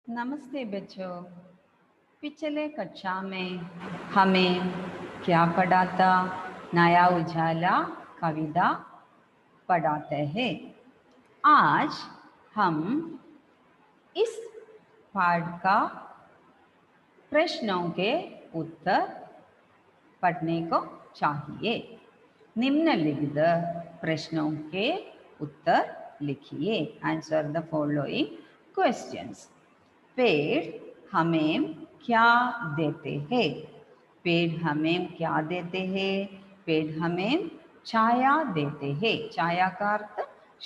नमस्ते बच्चों। पिछले कक्षा में हमें क्या पढ़ा था? नया उजाला कविता पढ़ाते हैं। आज हम इस पाठ का प्रश्नों के उत्तर पढ़ने को चाहिए। निम्नलिखित प्रश्नों के उत्तर लिखिए। Answer the following questions. पेड़ हमें क्या देते हैं? पेड़ हमें क्या देते हैं? पेड़ हमें छाया देते हैं. छाया का अर्थ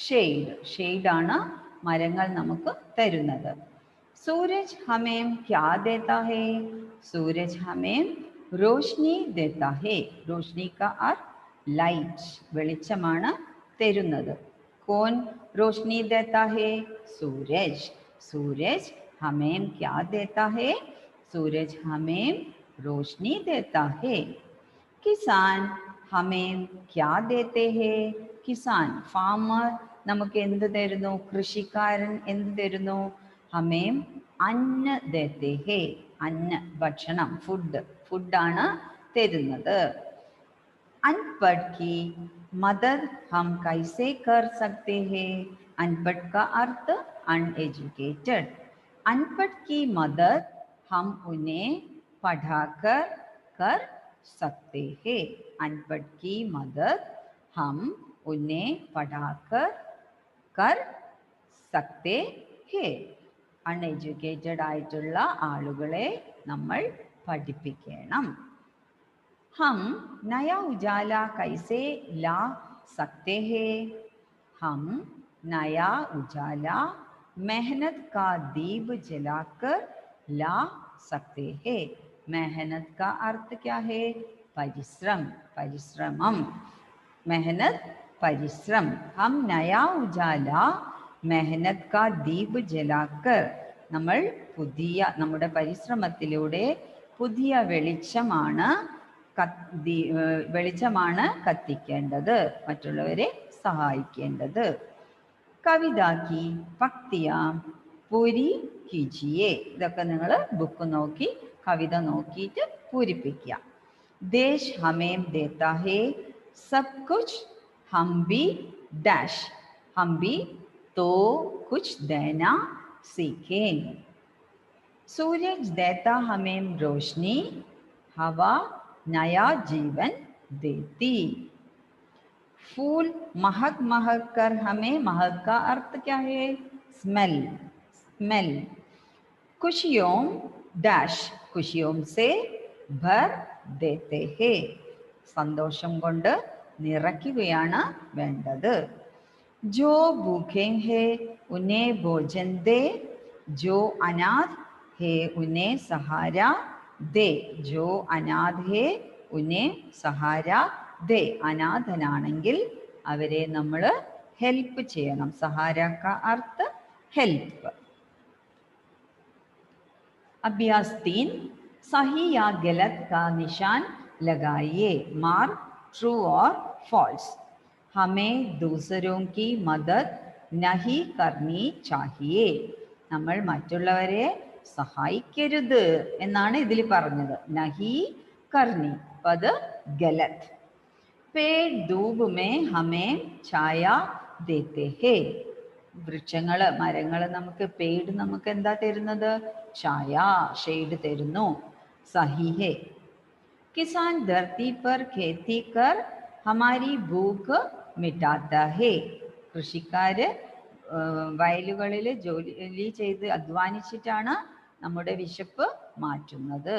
ഷെയ്ഡ്. ഷെയ്ഡാണ് മരങ്ങൾ നമുക്ക് തരുന്നത്. सूरज हमें क्या देता है? सूरज हमें रोशनी देता है. रोशनी का अर्थ लाइट. വെളിച്ചമാണ് തരുന്നത്. कौन रोशनी देता है? सूरज. सूरज हमें क्या देता है? सूरज हमें रोशनी देता है. किसान हमें क्या देते हैं? किसान फार्मर നമുക്ക് എന്ത് തരുന്നു? കൃഷിക്കാരൻ എന്ത് തരുന്നു? हमें अन्न देते हैं. अन्न ഭക്ഷണം, ഫുഡാണ് തരുന്നത്. अनपढ़ की मदद हम कैसे कर सकते हैं? अनपढ़ का अर्थ अनएजुकेटेड. अनपढ़ की मदद हम उन्हें पढ़ाकर कर सकते हैं. अनपढ़ की मदद हम उन्हें पढ़ाकर कर सकते हैं. അൺഎഡ്യൂക്കേറ്റഡ് ആയിട്ടുള്ള ആളുകളെ നമ്മൾ പഠിപ്പിക്കണം. हम नया उजाला कैसे ला सकते हैं? हम नया उजाला मेहनत का दीप जलाकर ला सकते हैं. मेहनत का अर्थ क्या है? परिश्रम, परिश्रमम. मेहनत, परिश्रम. हम नया उजाला മെഹനത് കാ ദീപ് ജലാക്കർ, നമ്മൾ നമ്മുടെ പരിശ്രമത്തിലൂടെ പുതിയ വെളിച്ചമാണ് കത്തിക്കേണ്ടത്, മറ്റുള്ളവരെ സഹായിക്കേണ്ടത്. കവിതാക്കി പക്തിയാം പൂരി കീജിയെ. ഇതൊക്കെ നിങ്ങൾ ബുക്ക് നോക്കി കവിത നോക്കിയിട്ട് പൂരിപ്പിക്കുക. ദേശ് ഹമേം ദേത്താ ഹേ സബ് കുച്ച് ഹം ബി ഡാഷ്. ഹം ബി तो कुछ देना सीखें. सूरज देता हमें रोशनी, हवा नया जीवन देती. फूल महक महक कर हमें, महक का अर्थ क्या है? Smell, smell. खुशियों डैश, खुशियों से भर देते हैं. സന്തോഷം കൊണ്ട് നിറയ്ക്കുകയാണ് വേണ്ടത്. जो भूखे हैं उन्हें भोजन दे, जो अनाथ है उन्हें सहारा दे. जो अनाथ है उन्हें सहारा दे. അനാഥനാണെങ്കിൽ അവരെ നമ്മൾ ഹെൽപ്പ് ചെയ്യണം. സഹാര का अर्थ हेल्प. अभ्यास 3. सही या गलत का निशान लगाइए. मार्क ट्रू और फॉल्स. हमें दूसरों की मदद नहीं करनी चाहिए. നമ്മൾ മറ്റുള്ളവരെ സഹായിക്കരുത് എന്നാണ് ഇതിൽ പറഞ്ഞത്. നഹി കർണി, അത് ഗലത്. पेड़ धूप में हमें छाया देते हैं. വൃക്ഷങ്ങൾ, മരങ്ങൾ നമുക്ക്, പേട് നമുക്ക് എന്താ തരുന്നത്? ഛായ, ഷെയ്ഡ് തരുന്നു. സഹി ഹേ. किसान धरती पर खेती कर हमारी भूख മിട്ടാത്ത ഹേ. കൃഷിക്കാര് വയലുകളിൽ ജോലി ചെയ്ത് അധ്വാനിച്ചിട്ടാണ് നമ്മുടെ വിശപ്പ് മാറ്റുന്നത്.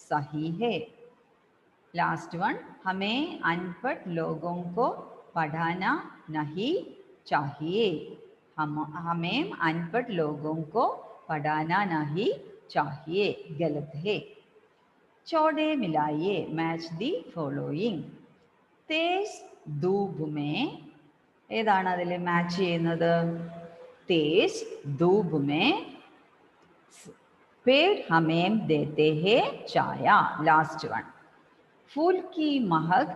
സഹി ഹേ. Last one. हमें अनपढ़ लोगों को पढ़ाना नहीं चाहिए. हमें अनपढ़ लोगों को पढ़ाना नहीं चाहिए. गलत है. चौड़े मिलाइए. Match the following. तेज धूप में, ഏതാണ് അതിൽ മാച്ച് ചെയ്യുന്നത്? तेज धूप में पेड़ हमें देते हैं छाया. Last one. फूल की महक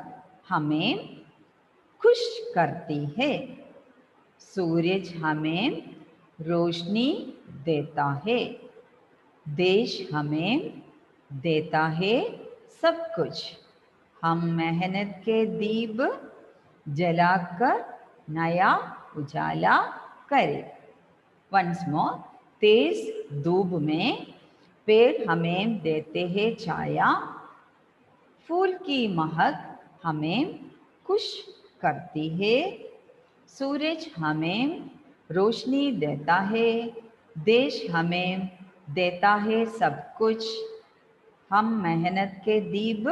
हमें खुश करती है. सूरज हमें रोशनी देता है. देश हमें देता है सब कुछ, हम मेहनत के दीप जलाकर नया उजाला करें। वंस मोर, तेज धूप में पेड़ हमें देते हैं छाया, फूल की महक हमें खुश करती है, सूरज हमें रोशनी देता है, देश हमें देता है सब कुछ, हम मेहनत के दीप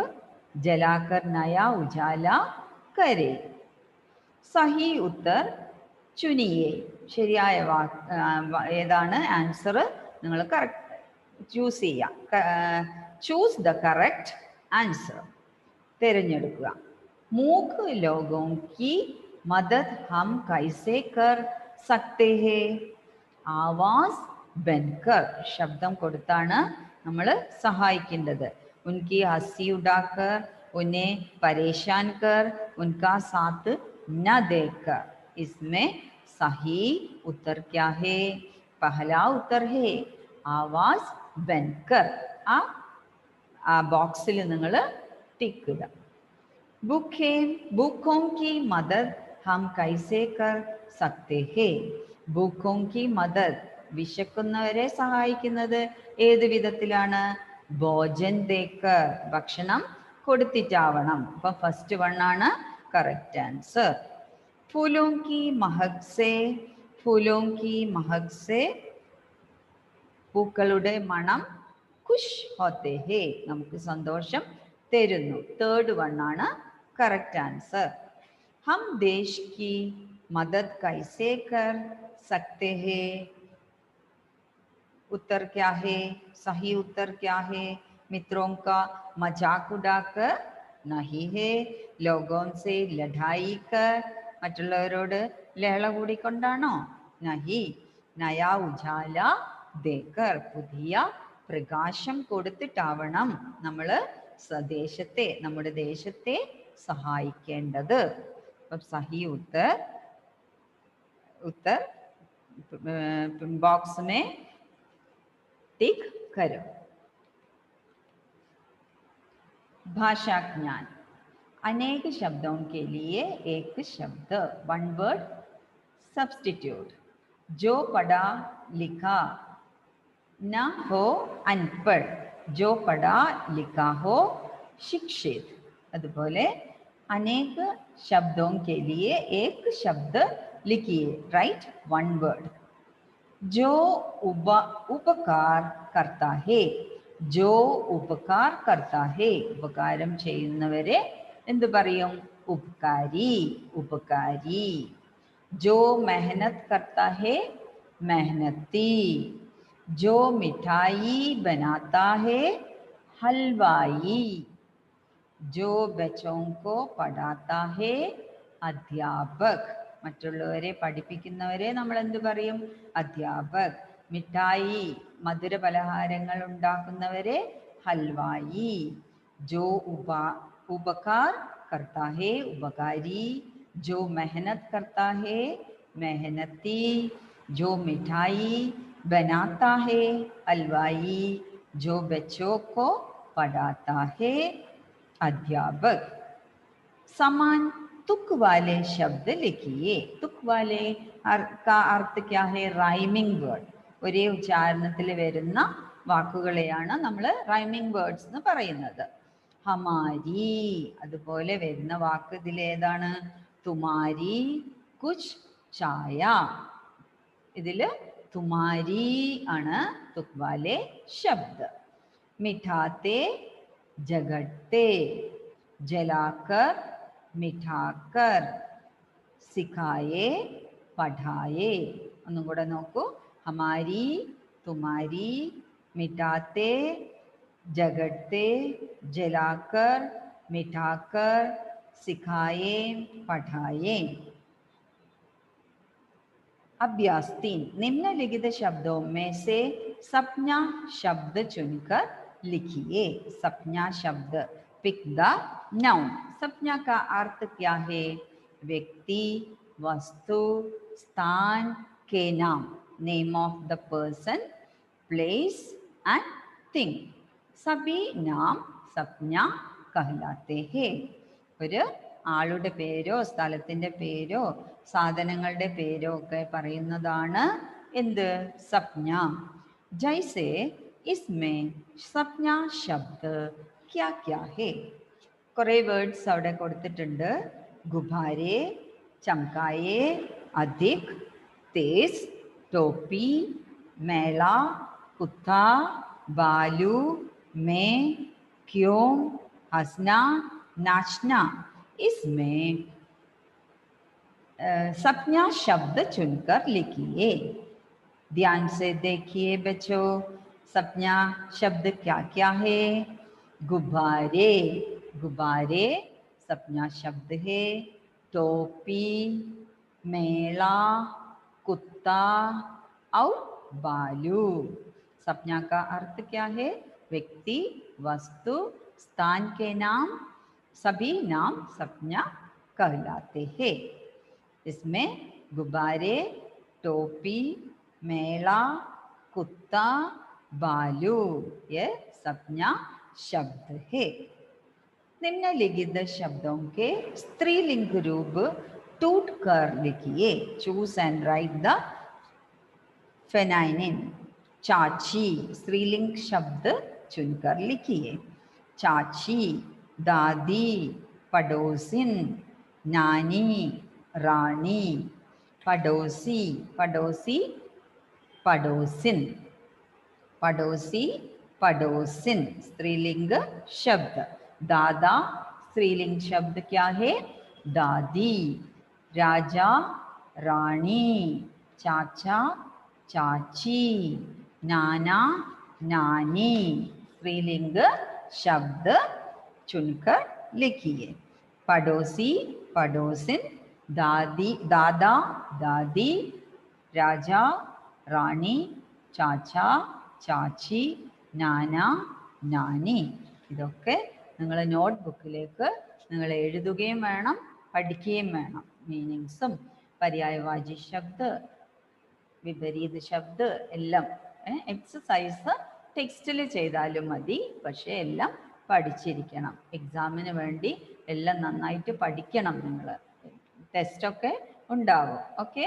जलाकर नया उजाला करें। സഹി ഉത്തർ ചുനിയെ. ശരിയായ ഏതാണ് ആൻസർ നിങ്ങൾ കറക്റ്റ് ചൂസ് ചെയ്യുക. ചൂസ് ദ കറക്റ്റ് ആൻസർ തിരഞ്ഞെടുക്കുക. മൂക്ക് ലോഗോं की मदद हम कैसे कर सकते हैं? ആവാസ് ബൻകർ, ശബ്ദം കൊടുത്താണ് നമ്മൾ സഹായിക്കേണ്ടത്. ഉൻകി ഹസി ഉഡാക്കർ, उन्हें परेशान कर, उनका साथ न देकर. इसमें सही उत्तर क्या है? पहला उत्तर है आवाज बनकर. ആ ബോക്സിൽ നിങ്ങൾ ടിക്ക് ഇടുക. भूखों की मदद हम कैसे कर सकते हैं? भूखों की मदद, വിശക്കുന്നവരെ സഹായിക്കുന്നത് ഏത് വിധത്തിലാണ്? ഭോജൻ ദേക്കർ, ഭക്ഷണം കൊടുത്തിട്ടാവണം. അപ്പം ഫസ്റ്റ് വൺ ആണ് കറക്റ്റ് ആൻസർ. ഫൂലോं की महक से, फूलों की महक से, പൂക്കളുടെ മണം ഖുഷ് ഹോത്തെ ഹേ, നമുക്ക് സന്തോഷം തരുന്നു. തേർഡ് വൺ ആണ് കറക്റ്റ് ആൻസർ. हम देश की मदद कैसे कर सकते हैं? उत्तर क्या है? सही उत्तर क्या है? मित्रों का मजाक उड़ाकर नहीं है, लोगों से लड़ाई कर, മറ്റുള്ളവരോട് ലഹള കൂടിക്കൊണ്ടാണോ? നഹി, നയാ ഉജാല ദേക്കർ, പുതിയ പ്രകാശം കൊടുത്തിട്ടാവണം നമ്മൾ സ്വദേശത്തെ, നമ്മുടെ ദേശത്തെ സഹായിക്കേണ്ടത്. അപ്പം സഹി ഉത്തർ बॉक्स में टिक करो. भाषा ज्ञान. अनेक शब्दों के लिए एक शब्द, वन वर्ड सब्स्टिट्यूट. जो पढ़ा लिखा न हो अनपढ़, जो पढ़ा लिखा हो शिक्षित. അതുപോലെ अनेक शब्दों के लिए एक शब्द लिखिए, राइट वन वर्ड. जो उपकार करता है, जो उपकार करता है, ഉപകാരം ചെയ്യുന്നവരെ എന്ത് പറയും? ഉപകാരി, ഉപകാരി. जो मेहनत करता है, मेहनती. जो मिठाई बनाता है, हलवाई. जो बच्चों को पढ़ाता है, अध्यापक. മറ്റുള്ളവരെ പഠിപ്പിക്കുന്നവരെ നമ്മൾ എന്ത് പറയും? അധ്യാപക്. മിഠായി, മധുര പലഹാരങ്ങൾ ഉണ്ടാക്കുന്നവരെ ഹൽവായി. जो उपकार करता है, उपकारी. जो मेहनत करता है, मेहनती. जो मिठाई बनाता है, हलवाई. जो बच्चों को पढ़ाता है, अध्यापक. समान तुक वाले शब्द लिखिए. तुक वाले का अर्थ क्या है? Rhyming word. ഒരേ ഉച്ചാരണത്തിൽ വരുന്ന വാക്കുകളെയാണ് നമ്മൾ റൈമിംഗ് വേർഡ്സ് എന്ന് പറയുന്നത്. ഹമാരി, അതുപോലെ വരുന്ന വാക്ക് ഇതിലേതാണ്? തുമാരി, കുച്ച്, ചായ. ഇതിൽ തുമാരി ആണ് തുക് വാലെ ശബ്ദ. മിഠാത്തെ, ജഗട്ടെ. ജലാക്കർ, മിഠാക്കർ. സിഖായെ, പഠായെ. ഒന്നും കൂടെ നോക്കൂ. ഹമാരി, തുമാരി, മിഠാത്തെ, जगड़ते, जलाकर, मिठाकर, सिखाए, पढ़ाए. अभ्यास 3. निम्नलिखित शब्दों में से सप्ञा शब्द चुनकर लिखिए. सप्ञा शब्द, पिक द नाउन. सप्ञा का अर्थ क्या है? व्यक्ति, वस्तु, स्थान के नाम. Name of the person, place and think. സബി നാം സപ്ന കഹ്ലാത്തെ ഹേ. ഒരു ആളുടെ പേരോ സ്ഥലത്തിൻ്റെ പേരോ സാധനങ്ങളുടെ പേരോ ഒക്കെ പറയുന്നതാണ് എന്ത്? സപ്ന. ജൈസെ ഇസ്മേ സപ്ന ശബ്ദ് ക്യാ ക്യാ ഹേ. കുറേ വേർഡ്സ് അവിടെ കൊടുത്തിട്ടുണ്ട്. ഗുബാരെ, ചംകായെ, അധിക്, തേസ്, ടോപ്പി, മേള, കുത്ത, ബാലു, മേ, ക്യോം, हंसना, नाचना. इसमें सपना शब्द चुनकर लिखिए. ध्यान से देखिए बच्चों, सपना शब्द क्या क्या है? गुब्बारे, गुब्बारे सपना शब्द है. टोपी, मेला, कुत्ता और बालू. सपना का अर्थ क्या है? व्यक्ति, वस्तु, स्थान के नाम, सभी नाम सपना कहलाते हैं. इसमें गुब्बारे, टोपी, मेला, कुत्ता, बालू ये सपना शब्द है. निम्नलिखित शब्दों के स्त्रीलिंग रूप टूट कर लिखिए. Choose and write the feminine. चाची स्त्रीलिंग शब्द चुनकर लिखिए. चाची, दादी, पड़ोसिन, नानी, रानी. पड़ोसी, पड़ोसी, पड़ोसिन, पड़ोसी, पड़ोसिन स्त्रीलिंग शब्द. दादा स्त्रीलिंग शब्द क्या है? दादी. राजा, रानी. चाचा, चाची. नाना, नानी स्त्रीलिंग शब्द चुनकर लिखिए. पड़ोसी, पड़ोसिन, दादी, दादा, दादी, राजा, रानी, चाचा, चाची, നാന, നാനി. ഇതൊക്കെ നിങ്ങൾ നോട്ട് ബുക്കിലേക്ക് നിങ്ങൾ എഴുതുകയും വേണം, പഠിക്കുകയും വേണം. മീനിങ്സും പര്യായവാചി ശബ്ദ്, വിപരീത ശബ്ദ് എല്ലാം എക്സസൈസ് ടെക്സ്റ്റിൽ ചെയ്താലും മതി. പക്ഷേ എല്ലാം പഠിച്ചിരിക്കണം. എക്സാമിന് വേണ്ടി എല്ലാം നന്നായിട്ട് പഠിക്കണം. നിങ്ങൾ ടെസ്റ്റൊക്കെ ഉണ്ടാവും. ഓക്കെ,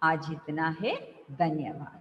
आज इतना है. धन्यवाद.